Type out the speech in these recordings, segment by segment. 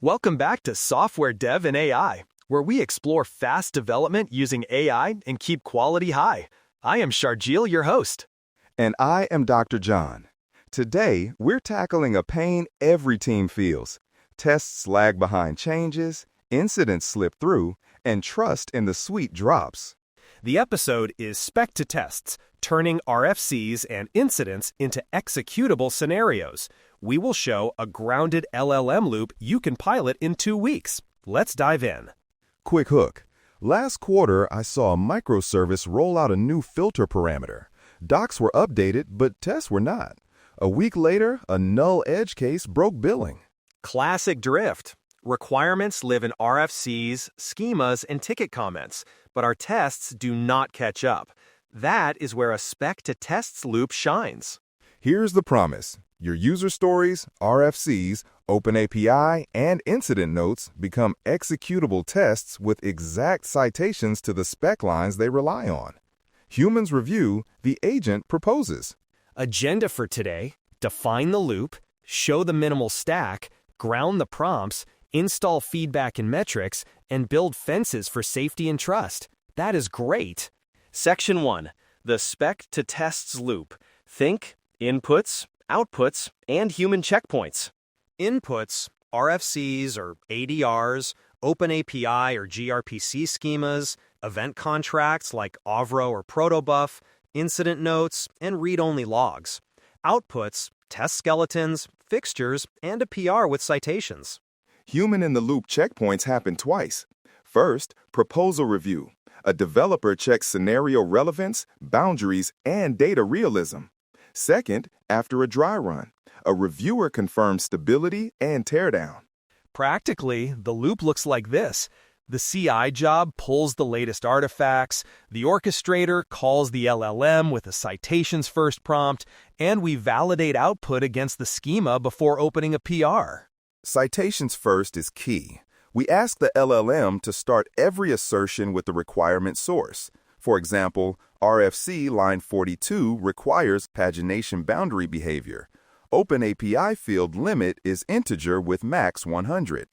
Welcome back to Software Dev and AI, where we explore fast development using AI and keep quality high. I am Sharjeel, your host. And I am Dr. Jhon. Today, we're tackling a pain every team feels. Tests lag behind changes, incidents slip through, and trust in the suite drops. The episode is Spec-to-Tests, turning RFCs and incidents into executable scenarios. We will show a grounded LLM loop you can pilot in 2 weeks. Let's dive in. Quick hook. Last quarter, I saw a microservice roll out a new filter parameter. Docs were updated, but tests were not. A week later, a null edge case broke billing. Classic drift. Requirements live in RFCs, schemas, and ticket comments, but our tests do not catch up. That is where a spec-to-tests loop shines. Here's the promise. Your user stories, RFCs, OpenAPI, and incident notes become executable tests with exact citations to the spec lines they rely on. Humans review, the agent proposes. Agenda for today: define the loop, show the minimal stack, ground the prompts, install feedback and metrics, and build fences for safety and trust. That is great. Section 1. The spec-to-tests loop. Think inputs, outputs, and human checkpoints. Inputs, RFCs or ADRs, OpenAPI or gRPC schemas, event contracts like Avro or Protobuf, incident notes, and read-only logs. Outputs, test skeletons, fixtures, and a PR with citations. Human-in-the-loop checkpoints happen twice. First, proposal review. A developer checks scenario relevance, boundaries, and data realism. Second, after a dry run, a reviewer confirms stability and teardown. Practically, the loop looks like this. The CI job pulls the latest artifacts, the orchestrator calls the LLM with a citations first prompt, and we validate output against the schema before opening a PR. Citations first is key. We ask the LLM to start every assertion with the requirement source. For example, RFC line 42 requires pagination boundary behavior. OpenAPI field limit is integer with max 100.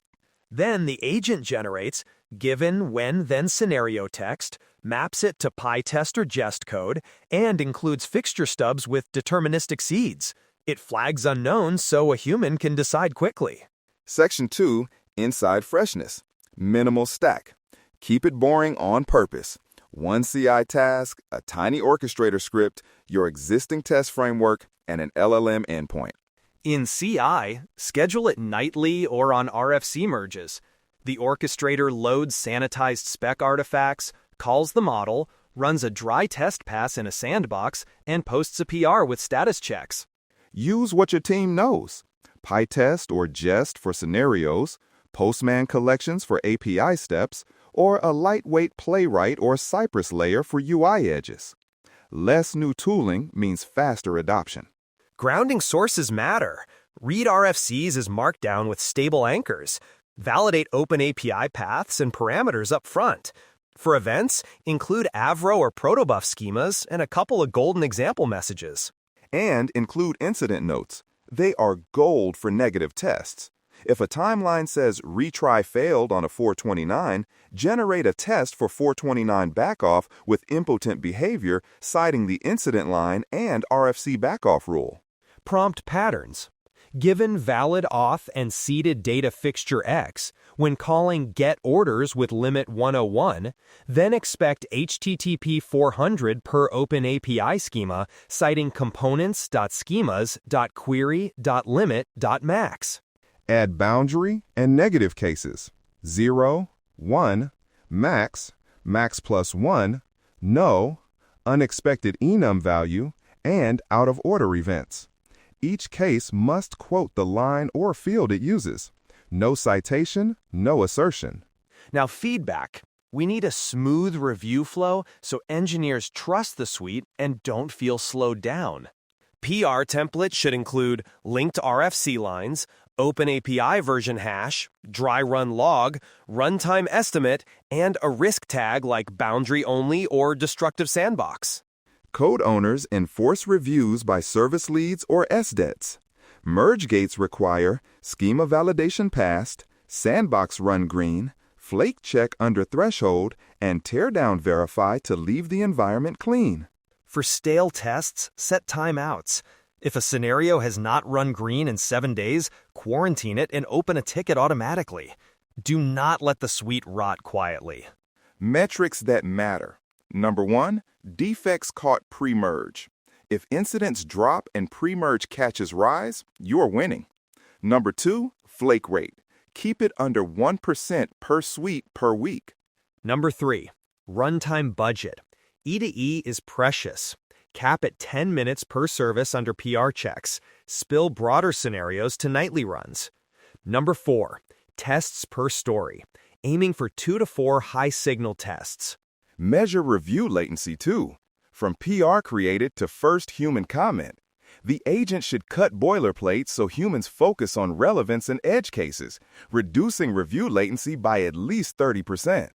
Then the agent generates given, when, then scenario text, maps it to PyTest or jest code, and includes fixture stubs with deterministic seeds. It flags unknowns so a human can decide quickly. Section 2, inside freshness. Minimal stack. Keep it boring on purpose. One CI task, a tiny orchestrator script, your existing test framework, and an LLM endpoint. In CI, schedule it nightly or on RFC merges. The orchestrator loads sanitized spec artifacts, calls the model, runs a dry test pass in a sandbox, and posts a PR with status checks. Use what your team knows. PyTest or Jest for scenarios, Postman collections for API steps, or a lightweight Playwright or Cypress layer for UI edges. Less new tooling means faster adoption. Grounding sources matter. Read RFCs as markdown with stable anchors. Validate OpenAPI paths and parameters up front. For events, include Avro or Protobuf schemas and a couple of golden example messages. And include incident notes. They are gold for negative tests. If a timeline says retry failed on a 429, generate a test for 429 backoff with impotent behavior citing the incident line and RFC backoff rule. Prompt patterns. Given valid auth and seeded data fixture X, when calling get orders with limit 101, then expect HTTP 400 per OpenAPI schema citing components.schemas.query.limit.max. Add boundary and negative cases. 0, 1, max, max plus 1, no, unexpected enum value, and out-of-order events. Each case must quote the line or field it uses. No citation, no assertion. Now feedback. We need a smooth review flow so engineers trust the suite and don't feel slowed down. PR template should include linked RFC lines, OpenAPI version hash, dry run log, runtime estimate, and a risk tag like boundary only or destructive sandbox. Code owners enforce reviews by service leads or SDETs. Merge gates require schema validation passed, Sandbox run green, flake check under threshold, and teardown verify to leave the environment clean. For stale tests, set timeouts. If a scenario has not run green in 7 days, quarantine it and open a ticket automatically. Do not let the suite rot quietly. Metrics that matter. Number 1, defects caught pre-merge. If incidents drop and pre-merge catches rise, you're winning. Number 2, flake rate. Keep it under 1% per suite per week. Number 3, runtime budget. E2E is precious. Cap at 10 minutes per service under PR checks. Spill broader scenarios to nightly runs. Number 4, tests per story. Aiming for 2 to 4 high-signal tests. Measure review latency too. From PR created to first human comment. The agent should cut boilerplate so humans focus on relevance and edge cases, reducing review latency by at least 30%.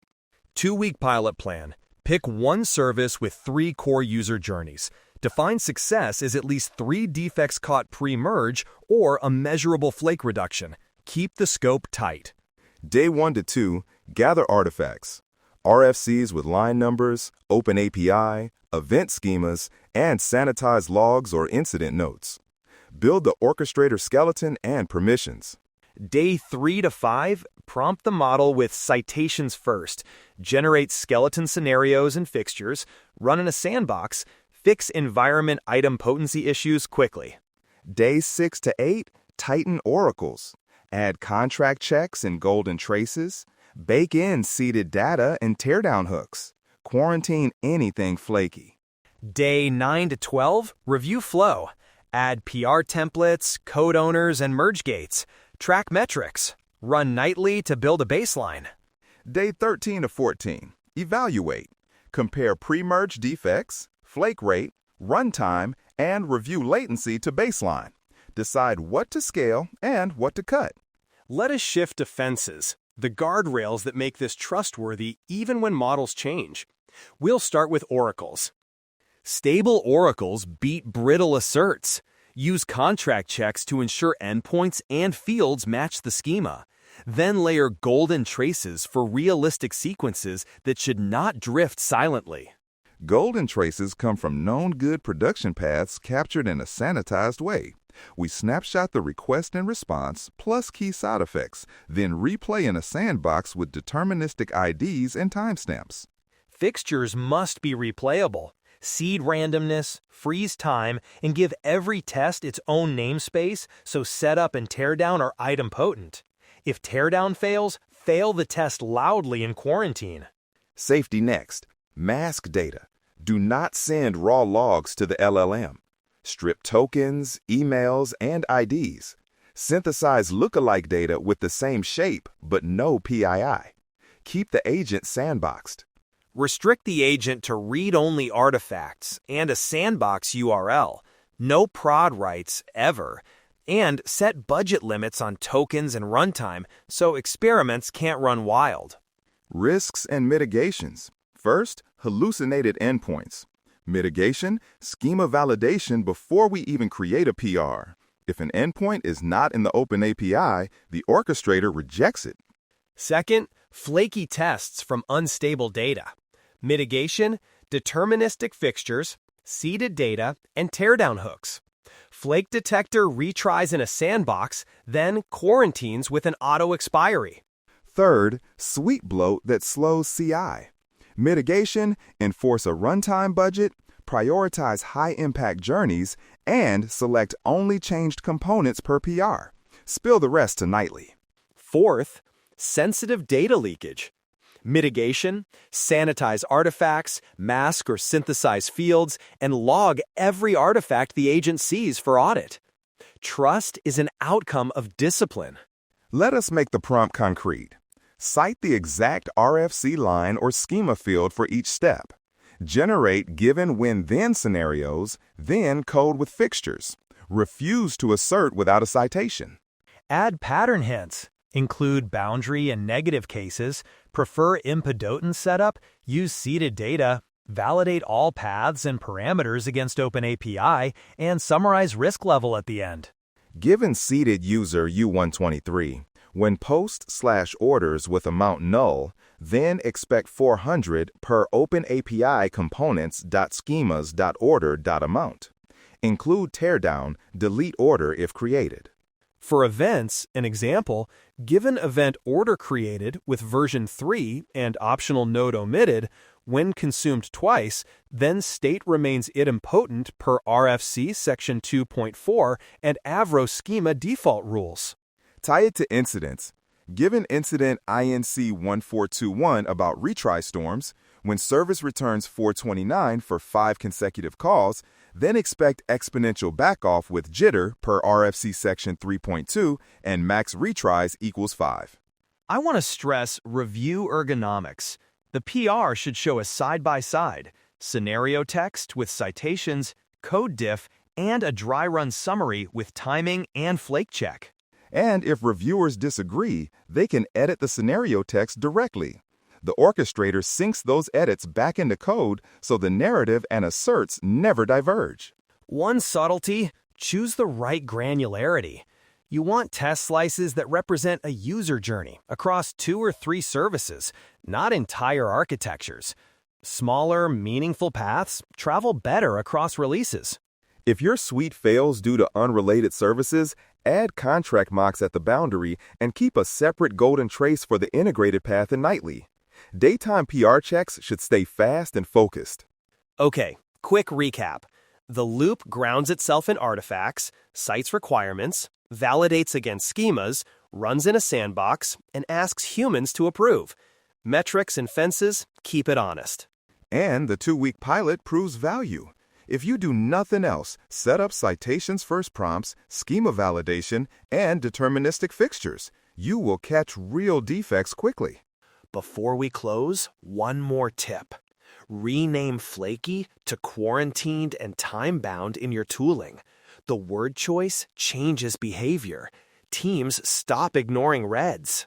2-week pilot plan. Pick one service with 3 core user journeys. Define success as at least 3 defects caught pre-merge or a measurable flake reduction. Keep the scope tight. Day 1 to 2, gather artifacts. RFCs with line numbers, OpenAPI, event schemas, and sanitized logs or incident notes. Build the orchestrator skeleton and permissions. Day 3 to 5, prompt the model with citations first. Generate skeleton scenarios and fixtures, run in a sandbox, fix environment idempotency issues quickly. Days 6 to 8, tighten oracles. Add contract checks and golden traces. Bake in seeded data and teardown hooks. Quarantine anything flaky. Day 9 to 12, review flow. Add PR templates, code owners, and merge gates. Track metrics. Run nightly to build a baseline. Day 13 to 14, evaluate. Compare pre-merge defects, flake rate, runtime, and review latency to baseline. Decide what to scale and what to cut. Let us shift to fences, the guardrails that make this trustworthy even when models change. We'll start with oracles. Stable oracles beat brittle asserts. Use contract checks to ensure endpoints and fields match the schema. Then layer golden traces for realistic sequences that should not drift silently. Golden traces come from known good production paths captured in a sanitized way. We snapshot the request and response plus key side effects, then replay in a sandbox with deterministic IDs and timestamps. Fixtures must be replayable. Seed randomness, freeze time, and give every test its own namespace so setup and teardown are idempotent. If teardown fails, fail the test loudly in quarantine. Safety next. Mask data. Do not send raw logs to the LLM. Strip tokens, emails, and IDs. Synthesize lookalike data with the same shape but no PII. Keep the agent sandboxed. Restrict the agent to read-only artifacts and a sandbox URL. No prod writes, ever. And set budget limits on tokens and runtime so experiments can't run wild. Risks and mitigations. First, hallucinated endpoints. Mitigation, schema validation before we even create a PR. If an endpoint is not in the OpenAPI, the orchestrator rejects it. Second, flaky tests from unstable data. Mitigation, deterministic fixtures, seeded data, and teardown hooks. Flake detector retries in a sandbox, then quarantines with an auto expiry. Third, suite bloat that slows CI. Mitigation, enforce a runtime budget, prioritize high-impact journeys, and select only changed components per PR. Spill the rest to nightly. Fourth, sensitive data leakage. Mitigation, sanitize artifacts, mask or synthesize fields, and log every artifact the agent sees for audit. Trust is an outcome of discipline. Let us make the prompt concrete. Cite the exact RFC line or schema field for each step. Generate given when-then scenarios, then code with fixtures. Refuse to assert without a citation. Add pattern hints. Include boundary and negative cases. Prefer idempotent setup. Use seeded data. Validate all paths and parameters against OpenAPI, and summarize risk level at the end. Given seeded user U123, When post/orders with amount null, then expect 400 per OpenAPI components.schemas.order.amount. Include teardown, delete order if created. For events, an example, given event order created with version 3 and optional node omitted, when consumed twice, then state remains idempotent per RFC section 2.4 and Avro schema default rules. Tie it to incidents. Given incident INC 1421 about retry storms, when service returns 429 for 5 consecutive calls, then expect exponential backoff with jitter per RFC section 3.2 and max retries equals 5. I want to stress review ergonomics. The PR should show a side-by-side, scenario text with citations, code diff, and a dry run summary with timing and flake check. And if reviewers disagree, they can edit the scenario text directly. The orchestrator syncs those edits back into code so the narrative and asserts never diverge. One subtlety, choose the right granularity. You want test slices that represent a user journey across 2 or 3 services, not entire architectures. Smaller, meaningful paths travel better across releases. If your suite fails due to unrelated services, add contract mocks at the boundary and keep a separate golden trace for the integrated path and nightly. Daytime PR checks should stay fast and focused. Okay, quick recap. The loop grounds itself in artifacts, cites requirements, validates against schemas, runs in a sandbox, and asks humans to approve. Metrics and fences keep it honest. And the 2-week pilot proves value. If you do nothing else, set up citations first prompts, schema validation, and deterministic fixtures. You will catch real defects quickly. Before we close, one more tip. Rename flaky to quarantined and time-bound in your tooling. The word choice changes behavior. Teams stop ignoring reds.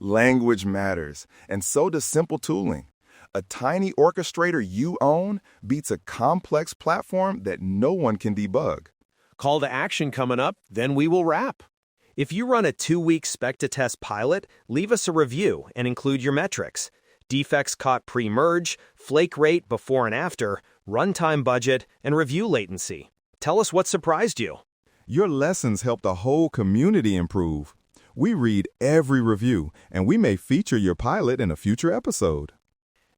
Language matters, and so does simple tooling. A tiny orchestrator you own beats a complex platform that no one can debug. Call to action coming up, then we will wrap. If you run a 2-week Spec-to-Test pilot, leave us a review and include your metrics. Defects caught pre-merge, flake rate before and after, runtime budget, and review latency. Tell us what surprised you. Your lessons help the whole community improve. We read every review, and we may feature your pilot in a future episode.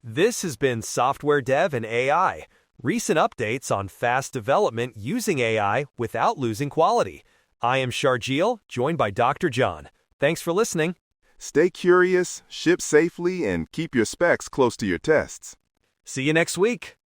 This has been Software Dev and AI. Recent updates on fast development using AI without losing quality. I am Sharjeel, joined by Dr. Jhon. Thanks for listening. Stay curious, ship safely, and keep your specs close to your tests. See you next week.